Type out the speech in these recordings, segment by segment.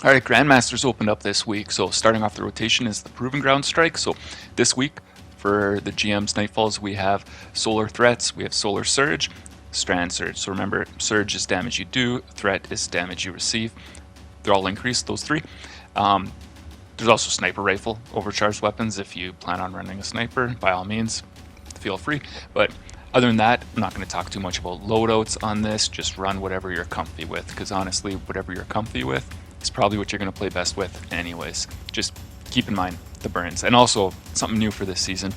All right, Grandmasters opened up this week. So starting off the rotation is the Proving Ground Strike. So this week for the GM's Nightfalls, we have Solar Threats, we have Solar Surge, Strand Surge. So remember, Surge is damage you do, Threat is damage you receive. They're all increased, those three. There's also Sniper Rifle, overcharged weapons. If you plan on running a sniper, by all means, feel free. But other than that, I'm not going to talk too much about loadouts on this. Just run whatever you're comfy with, because honestly, whatever you're comfy with is probably what you're going to play best with anyways. Just keep in mind the burns. And also, something new for this season,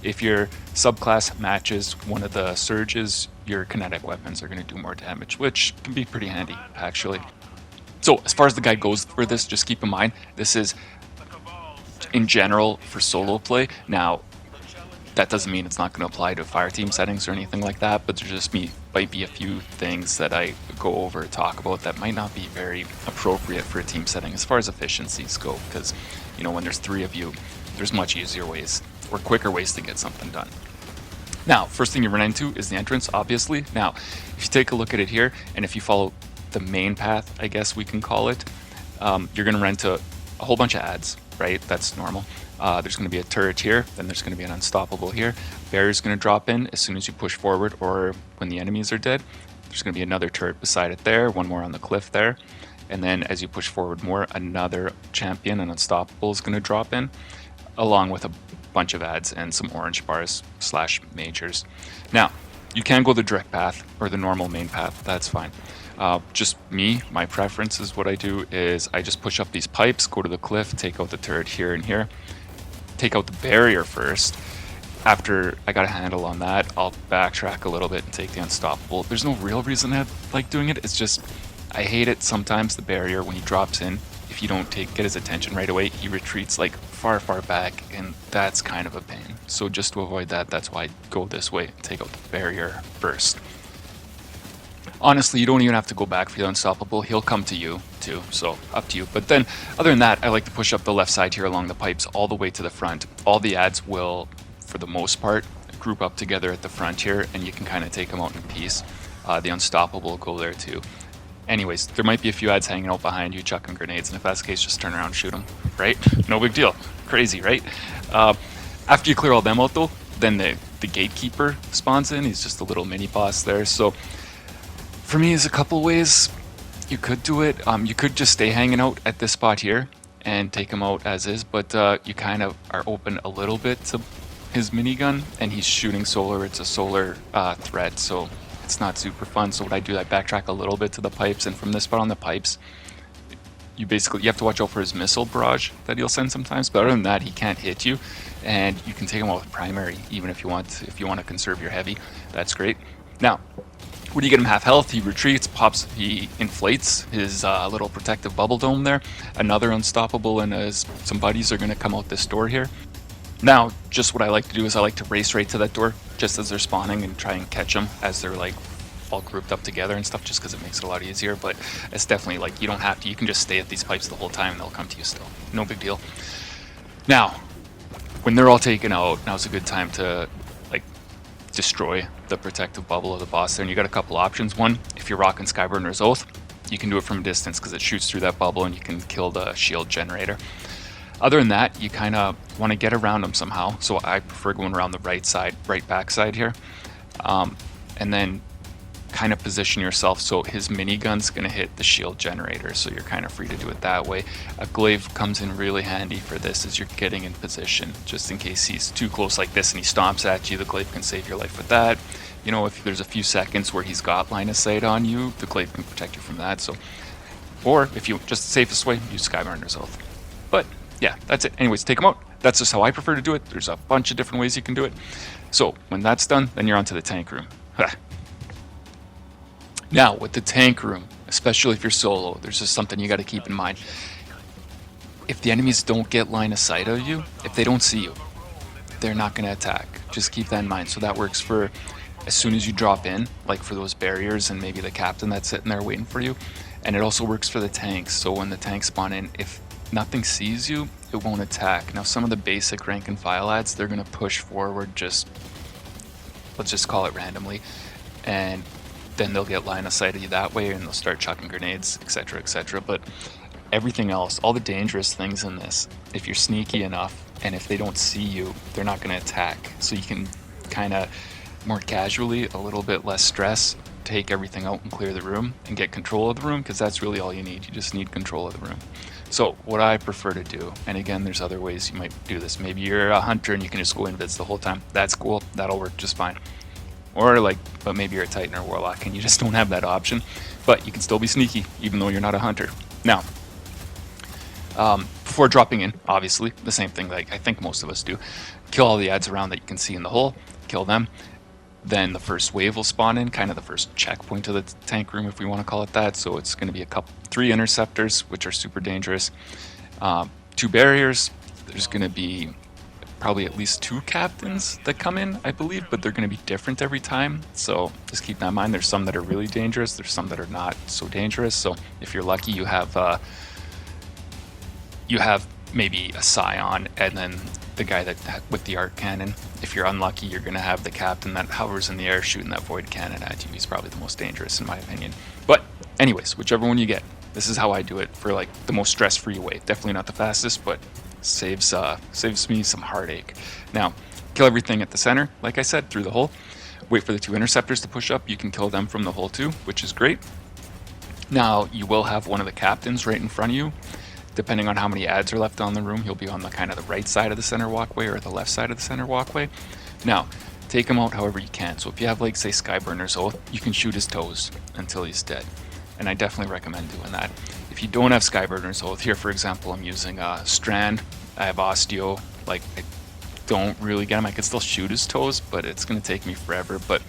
if your subclass matches one of the surges, your kinetic weapons are going to do more damage, which can be pretty handy, actually. So as far as the guide goes for this, just keep in mind, this is in general for solo play. Now, that doesn't mean it's not going to apply to fire team settings or anything like that, but there just might be a few things that I go over and talk about that might not be very appropriate for a team setting as far as efficiencies go, because, you know, when there's three of you, there's much easier ways or quicker ways to get something done. Now, first thing you run into is the entrance, obviously. Now, if you take a look at it here, and if you follow the main path, I guess we can call it, you're going to run into a whole bunch of ads, right? That's normal. There's going to be a turret here, then there's going to be an unstoppable here. Barrier's going to drop in as soon as you push forward or when the enemies are dead. There's going to be another turret beside it there, one more on the cliff there. And then as you push forward more, another champion, an unstoppable, is going to drop in, along with a bunch of ads and some orange bars / majors. Now, you can go the direct path or the normal main path, that's fine. Just me, my preference is what I do is I just push up these pipes, go to the cliff, take out the turret here and here, take out the barrier first. After I got a handle on that, I'll backtrack a little bit and take the unstoppable. There's no real reason I like doing it, it's just I hate it sometimes, the barrier, when he drops in. If you don't get his attention right away, he retreats like far back, and that's kind of a pain. So just to avoid that, that's why I go this way, take out the barrier first. Honestly, you don't even have to go back for the unstoppable. He'll come to you too, so up to you. But then, other than that, I like to push up the left side here along the pipes all the way to the front. All the ads will, for the most part, group up together at the front here, and you can kind of take them out in peace. The unstoppable will go there too. Anyways, there might be a few ads hanging out behind you, chucking grenades, and if that's the case, just turn around and shoot them, right? No big deal. Crazy, right? After you clear all them out though, then the gatekeeper spawns in. He's just a little mini boss there, so for me, there's a couple ways you could do it. You could just stay hanging out at this spot here and take him out as is, but you kind of are open a little bit to his minigun, and he's shooting solar. It's a solar threat, so it's not super fun. So what I do, I backtrack a little bit to the pipes, and from this spot on the pipes, you have to watch out for his missile barrage that he'll send sometimes, but other than that, he can't hit you, and you can take him out with primary, even if you want to conserve your heavy. That's great. Now, when you get him half health, he retreats, he inflates his little protective bubble dome there. Another unstoppable and some buddies are going to come out this door here. Now, just what I like to do is I like to race right to that door just as they're spawning and try and catch them as they're like all grouped up together and stuff, just because it makes it a lot easier. But it's definitely like, you don't have to, you can just stay at these pipes the whole time and they'll come to you still. No big deal. Now, when they're all taken out, now's a good time to destroy the protective bubble of the boss there, and you got a couple options. One, if you're rocking Skyburner's Oath, you can do it from a distance because it shoots through that bubble and you can kill the shield generator. Other than that, you kind of want to get around them somehow, so I prefer going around the right back side here, and then kind of position yourself so his minigun's going to hit the shield generator, so you're kind of free to do it that way. A glaive comes in really handy for this as you're getting in position, just in case he's too close like this and he stomps at you. The glaive can save your life with that. You know, if there's a few seconds where he's got line of sight on you, the glaive can protect you from that. So, or if you just the safest way, use Skyburner's Oath. But yeah, that's it. Anyways, take him out. That's just how I prefer to do it. There's a bunch of different ways you can do it. So when that's done, then you're onto the tank room. Now, with the tank room, especially if you're solo, there's just something you got to keep in mind. If the enemies don't get line of sight of you, if they don't see you, they're not going to attack. Just keep that in mind. So that works for as soon as you drop in, like for those barriers and maybe the captain that's sitting there waiting for you. And it also works for the tanks. So when the tanks spawn in, if nothing sees you, it won't attack. Now, some of the basic rank and file ads, they're going to push forward let's just call it randomly, and then they'll get line of sight of you that way, and they'll start chucking grenades, etc., etc. But everything else, all the dangerous things in this, if you're sneaky enough and if they don't see you, they're not going to attack. So you can kind of more casually, a little bit less stress, take everything out and clear the room and get control of the room, because that's really all you need. You just need control of the room. So what I prefer to do, and again, there's other ways you might do this. Maybe you're a hunter and you can just go invis the whole time. That's cool. That'll work just fine. Or but maybe you're a Titan or Warlock and you just don't have that option. But you can still be sneaky, even though you're not a hunter. Now, before dropping in, obviously, the same thing like I think most of us do. Kill all the adds around that you can see in the hole. Kill them. Then the first wave will spawn in, kind of the first checkpoint of the tank room, if we want to call it that. So it's going to be 3 interceptors, which are super dangerous. 2 barriers. There's going to be probably at least 2 captains that come in, I believe, but they're going to be different every time. So just keep that in mind. There's some that are really dangerous. There's some that are not so dangerous. So if you're lucky, you have maybe a Scion and then the guy that with the arc cannon. If you're unlucky, you're going to have the captain that hovers in the air shooting that void cannon at you. He's probably the most dangerous in my opinion. But anyways, whichever one you get, this is how I do it for like the most stress-free way. Definitely not the fastest, but saves me some heartache. Now, kill everything at the center, like I said, through the hole. Wait for the 2 interceptors to push up. You can kill them from the hole too, which is great. Now, you will have one of the captains right in front of you. Depending on how many adds are left on the room, he'll be on the kind of the right side of the center walkway or the left side of the center walkway. Now, take him out however you can. So if you have like say Skyburner's Oath, you can shoot his toes until he's dead. And I definitely recommend doing that. If you don't have Skyburner's Oath, here for example, I'm using Strand. I have Osteo. Like I don't really get him. I could still shoot his toes, but it's gonna take me forever. But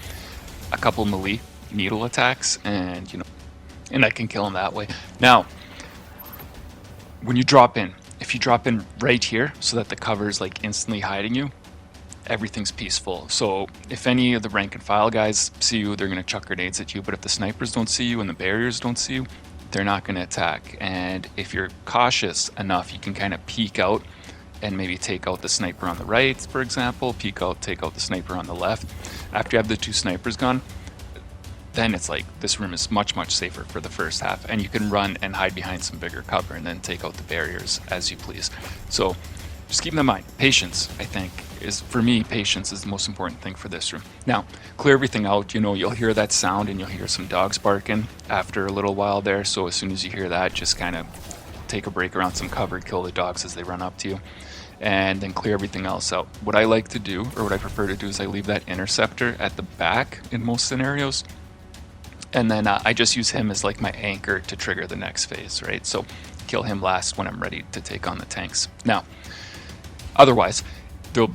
a couple melee needle attacks, and and I can kill him that way. Now, when you drop in, if you drop in right here so that the cover is like instantly hiding you, everything's peaceful. So if any of the rank and file guys see you, they're going to chuck grenades at you. But if the snipers don't see you and the barriers don't see you, they're not going to attack. And if you're cautious enough, you can kind of peek out and maybe take out the sniper on the right, for example, peek out, take out the sniper on the left. After you have the 2 snipers gone, then it's like this room is much, much safer for the first half, and you can run and hide behind some bigger cover and then take out the barriers as you please. So just keep in mind, patience, I think, for me, patience is the most important thing for this room. Now, clear everything out. You'll hear that sound and you'll hear some dogs barking after a little while there. So as soon as you hear that, just kind of take a break around some cover, kill the dogs as they run up to you, and then clear everything else out. What I like to do, or what I prefer to do, is I leave that interceptor at the back in most scenarios. And then I just use him as like my anchor to trigger the next phase, right? So kill him last when I'm ready to take on the tanks. Now, otherwise,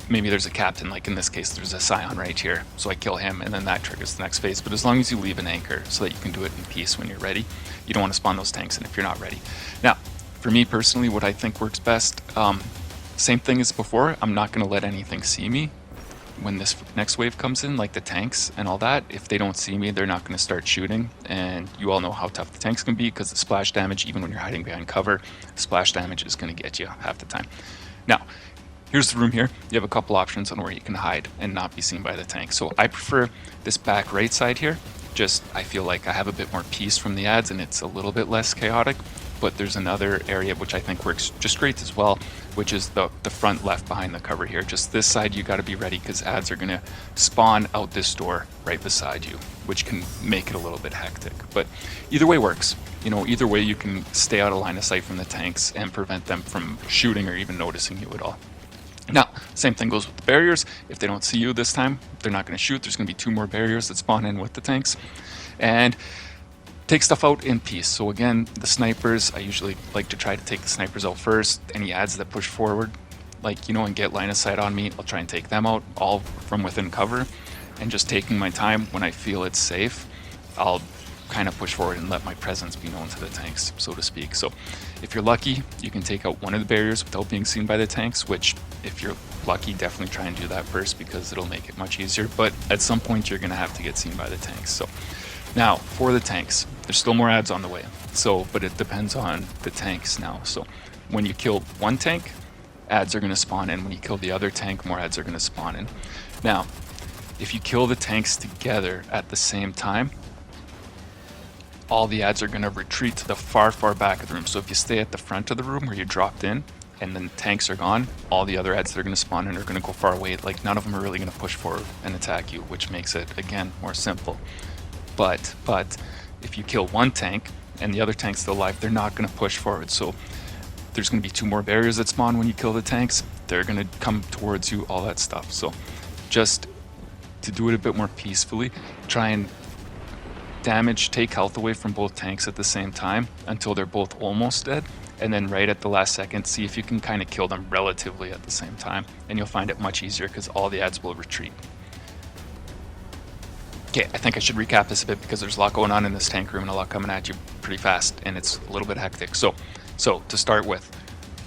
maybe there's a captain, like in this case, there's a Scion right here. So I kill him and then that triggers the next phase. But as long as you leave an anchor so that you can do it in peace when you're ready, you don't want to spawn those tanks in if you're not ready. Now, for me personally, what I think works best, same thing as before, I'm not going to let anything see me. When this next wave comes in, like the tanks and all that, if they don't see me, they're not going to start shooting. And you all know how tough the tanks can be, because the splash damage, even when you're hiding behind cover, splash damage is going to get you half the time. Now, here's the room here. You have a couple options on where you can hide and not be seen by the tank. So I prefer this back right side here. Just, I feel like I have a bit more peace from the ads and it's a little bit less chaotic. But there's another area which I think works just great as well, which is the front left behind the cover here. Just this side, you got to be ready, because ads are going to spawn out this door right beside you, which can make it a little bit hectic. But either way works. Either way you can stay out of line of sight from the tanks and prevent them from shooting or even noticing you at all. Now, same thing goes with the barriers. If they don't see you this time, they're not going to shoot. There's going to be 2 more barriers that spawn in with the tanks. And take stuff out in peace. So again, the snipers, I usually like to try to take the snipers out first. Any ads that push forward, and get line of sight on me, I'll try and take them out, all from within cover. And just taking my time when I feel it's safe, I'll kind of push forward and let my presence be known to the tanks, so to speak. So if you're lucky, you can take out one of the barriers without being seen by the tanks, which if you're lucky, definitely try and do that first, because it'll make it much easier. But at some point, you're going to have to get seen by the tanks. So now, for the tanks, there's still more ads on the way. But it depends on the tanks now. So when you kill one tank, ads are going to spawn in. When you kill the other tank, more ads are going to spawn in. Now, if you kill the tanks together at the same time, all the ads are going to retreat to the far back of the room. So if you stay at the front of the room where you dropped in and then tanks are gone, all the other ads that are going to spawn in are going to go far away. Like, none of them are really going to push forward and attack you, which makes it, again, more simple. But if you kill one tank and the other tank's still alive, they're not going to push forward. So there's going to be 2 more barriers that spawn when you kill the tanks. They're going to come towards you, all that stuff. So just to do it a bit more peacefully, try and take health away from both tanks at the same time until they're both almost dead, and then right at the last second, see if you can kind of kill them relatively at the same time, and you'll find it much easier because all the ads will retreat. Okay, I think I should recap this a bit because there's a lot going on in this tank room and a lot coming at you pretty fast, and it's a little bit hectic. So to start with,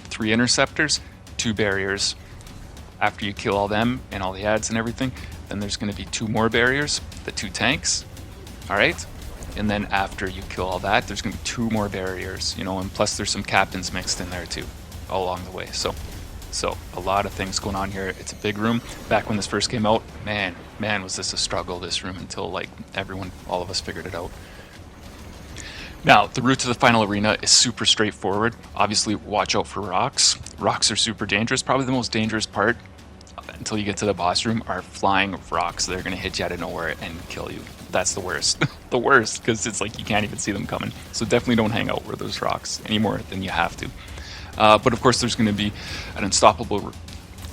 3 interceptors, 2 barriers. After you kill all them and all the ads and everything, then there's going to be 2 more barriers, the 2 tanks. All right, and then after you kill all that, there's going to be 2 more barriers, you know, and plus there's some captains mixed in there too, all along the way. So a lot of things going on here. It's a big room. Back when this first came out, man, was this a struggle, this room, until like all of us figured it out. Now, the route to the final arena is super straightforward. Obviously, watch out for rocks. Rocks are super dangerous. Probably the most dangerous part until you get to the boss room are flying rocks. They're going to hit you out of nowhere and kill you. That's the worst. The worst, because it's like you can't even see them coming. So definitely don't hang out where there's rocks any more than you have to. But of course, there's going to be an unstoppable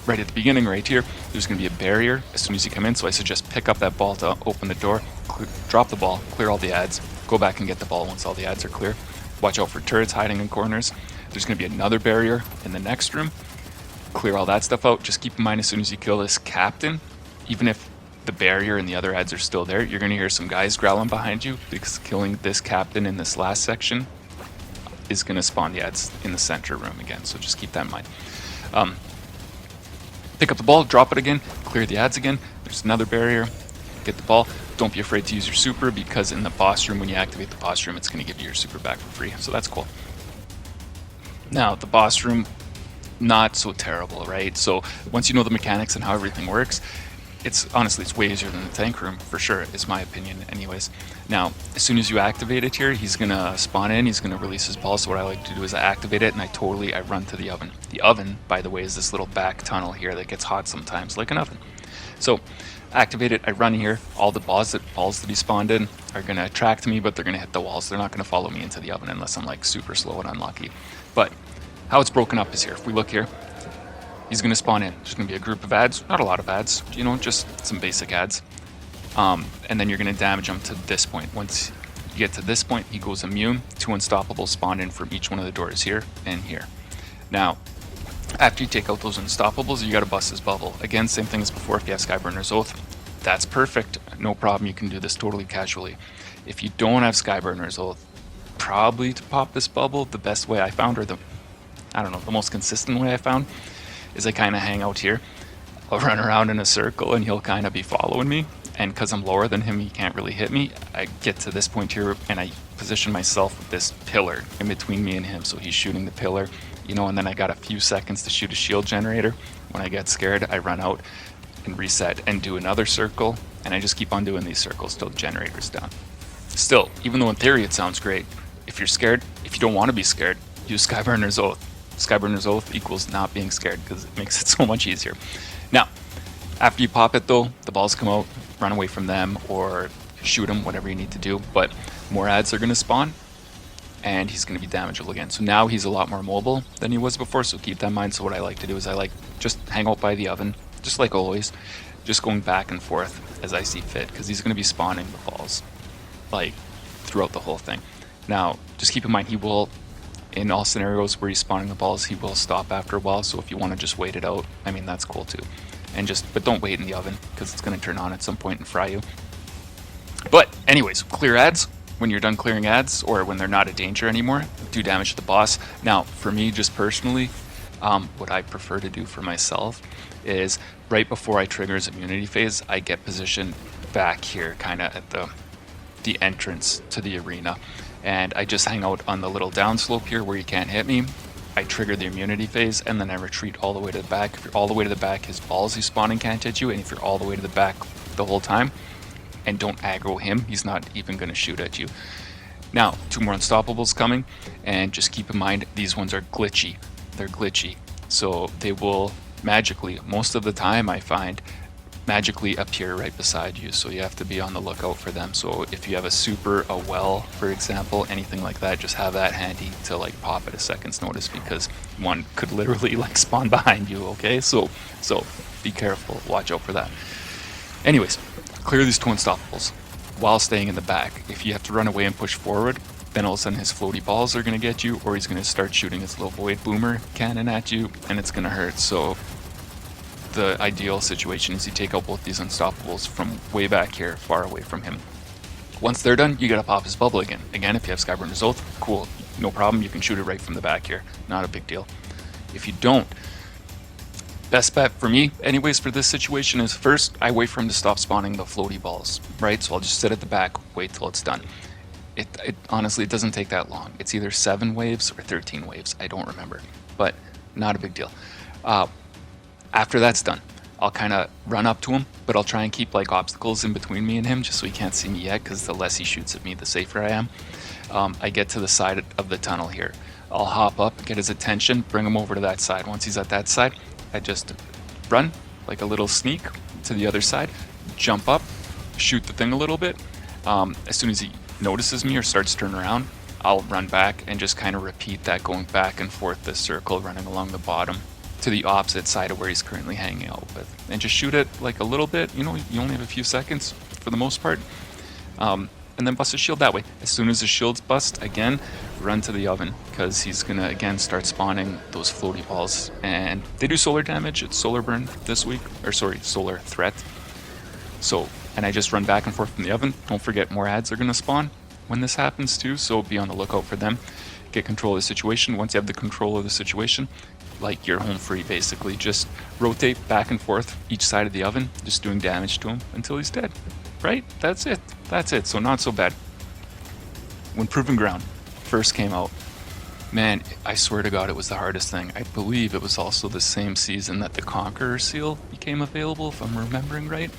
right at the beginning right here. There's going to be a barrier as soon as you come in. So I suggest pick up that ball to open the door, drop the ball, clear all the ads, go back and get the ball once all the ads are clear. Watch out for turrets hiding in corners. There's going to be another barrier in the next room. Clear all that stuff out. Just keep in mind, as soon as you kill this captain, even if the barrier and the other ads are still there, you're going to hear some guys growling behind you, because killing this captain in this last section is going to spawn the ads in the center room again. So just keep that in mind. Pick up the ball, drop it again, clear the ads again. There's another barrier. Get the ball. Don't be afraid to use your super, because in the boss room, when you activate the boss room, it's going to give you your super back for free. So that's cool. Now, the boss room, not so terrible, right? So once you know the mechanics and how everything works, it's way easier than the tank room, for sure, is my opinion anyways. Now, as soon as you activate it here, he's going to spawn in, he's going to release his ball. So what I like to do is I activate it and I run to the oven. The oven, by the way, is this little back tunnel here that gets hot sometimes, like an oven. So activate it, I run here. All the balls that he spawned in are going to attract me, but they're going to hit the walls. They're not going to follow me into the oven unless I'm like super slow and unlucky. But how it's broken up is here. If we look here, he's going to spawn in. There's going to be a group of ads, not a lot of ads, you know, just some basic ads. And then you're going to damage him to this point. Once you get to this point, he goes immune. 2 unstoppables spawn in from each one of the doors here and here. Now, after you take out those unstoppables, you got to bust his bubble. Again, same thing as before. If you have Skyburner's Oath, that's perfect. No problem. You can do this totally casually. If you don't have Skyburner's Oath, probably to pop this bubble, the best way I found, or the most consistent way I found, is I kind of hang out here. I'll run around in a circle and he'll kind of be following me. And because I'm lower than him, he can't really hit me. I get to this point here and I position myself with this pillar in between me and him. So he's shooting the pillar, you know, and then I got a few seconds to shoot a shield generator. When I get scared, I run out and reset and do another circle. And I just keep on doing these circles till the generator's down. Still, even though in theory it sounds great, if you're scared, if you don't want to be scared, use Skyburner's Oath. Skyburner's Oath equals not being scared, because it makes it so much easier. Now, after you pop it though, the balls come out, run away from them or shoot them, whatever you need to do. But more ads are going to spawn and he's going to be damageable again. So now he's a lot more mobile than he was before, so keep that in mind. So what I like to do is I like just hang out by the oven, just like always, just going back and forth as I see fit, because he's going to be spawning the balls like throughout the whole thing. Now, just keep in mind, he will, in all scenarios where he's spawning the balls, he will stop after a while. So if you want to just wait it out, I mean, that's cool too. But don't wait in the oven, because it's going to turn on at some point and fry you. But anyways, clear ads. When you're done clearing ads, or when they're not a danger anymore, do damage to the boss. Now, for me, just personally, what I prefer to do for myself is right before I trigger his immunity phase, I get positioned back here, kind of at the entrance to the arena. And I just hang out on the little downslope here where you can't hit me. I trigger the immunity phase, and then I retreat all the way to the back. If you're all the way to the back, his balls he's spawning can't hit you. And if you're all the way to the back the whole time, and don't aggro him, he's not even going to shoot at you. Now, 2 more unstoppables coming, and just keep in mind these ones are glitchy. They're glitchy, so they will magically, most of the time I find, magically appear right beside you, so you have to be on the lookout for them. So if you have a super, a well, for example, anything like that, just have that handy to like pop at a second's notice, because one could literally like spawn behind you. Okay, so be careful, watch out for that. Anyways, clear these 2 unstoppables while staying in the back. If you have to run away and push forward, then all of a sudden his floaty balls are going to get you, or he's going to start shooting his little void boomer cannon at you, and it's going to hurt. So the ideal situation is you take out both these unstoppables from way back here, far away from him. Once they're done, you gotta pop his bubble again. Again, if you have Skyburner's Oath, cool, no problem, you can shoot it right from the back here, not a big deal. If you don't, best bet for me, anyways, for this situation is first, I wait for him to stop spawning the floaty balls, right? So I'll just sit at the back, wait till it's done. It honestly, it doesn't take that long. It's either 7 waves or 13 waves, I don't remember, but not a big deal. After that's done, I'll kind of run up to him, but I'll try and keep like obstacles in between me and him just so he can't see me yet, because the less he shoots at me, the safer I am. I get to the side of the tunnel here. I'll hop up, get his attention, bring him over to that side. Once he's at that side, I just run like a little sneak to the other side, jump up, shoot the thing a little bit. As soon as he notices me or starts to turn around, I'll run back and just kind of repeat that, going back and forth this circle, running along the bottom to the opposite side of where he's currently hanging out with, and just shoot it like a little bit. You know, you only have a few seconds for the most part, and then bust his shield that way. As soon as his shield's bust, again, run to the oven, because he's gonna again start spawning those floaty balls, and they do solar damage. It's solar burn this week, or sorry, solar threat. So, and I just run back and forth from the oven. Don't forget, more ads are gonna spawn when this happens too, so be on the lookout for them. Get control of the situation. Once you have the control of the situation, like you're home free basically. Just rotate back and forth each side of the oven, just doing damage to him until he's dead. Right? That's it. That's it. So not so bad. When Proving Ground first came out, man, I swear to God, it was the hardest thing. I believe it was also the same season that the Conqueror seal became available, if I'm remembering right.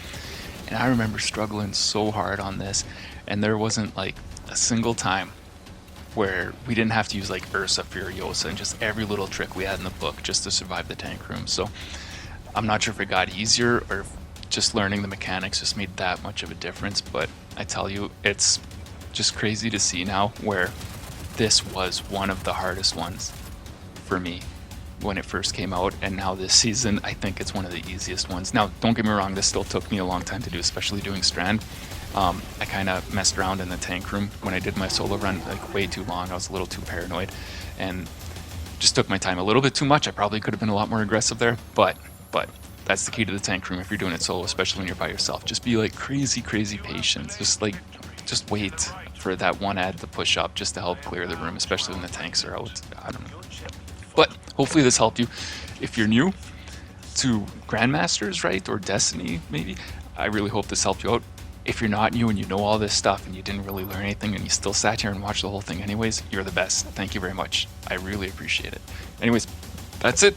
And I remember struggling so hard on this, and there wasn't like a single time where we didn't have to use like Ursa Furiosa and just every little trick we had in the book just to survive the tank room. So I'm not sure if it got easier or if just learning the mechanics just made that much of a difference, but I tell you, it's just crazy to see now where this was one of the hardest ones for me when it first came out, and now this season I think it's one of the easiest ones. Now don't get me wrong, this still took me a long time to do, especially doing Strand. I kind of messed around in the tank room when I did my solo run like way too long. I was a little too paranoid and just took my time a little bit too much. I probably could have been a lot more aggressive there, but that's the key to the tank room if you're doing it solo, especially when you're by yourself. Just be like crazy patient. Just wait for that one ad to push up just to help clear the room, especially when the tanks are out. I don't know. But hopefully this helped you. If you're new to Grandmasters, right, or Destiny maybe, I really hope this helped you out. If you're not new and you know all this stuff and you didn't really learn anything and you still sat here and watched the whole thing anyways, you're the best. Thank you very much. I really appreciate it. Anyways, that's it.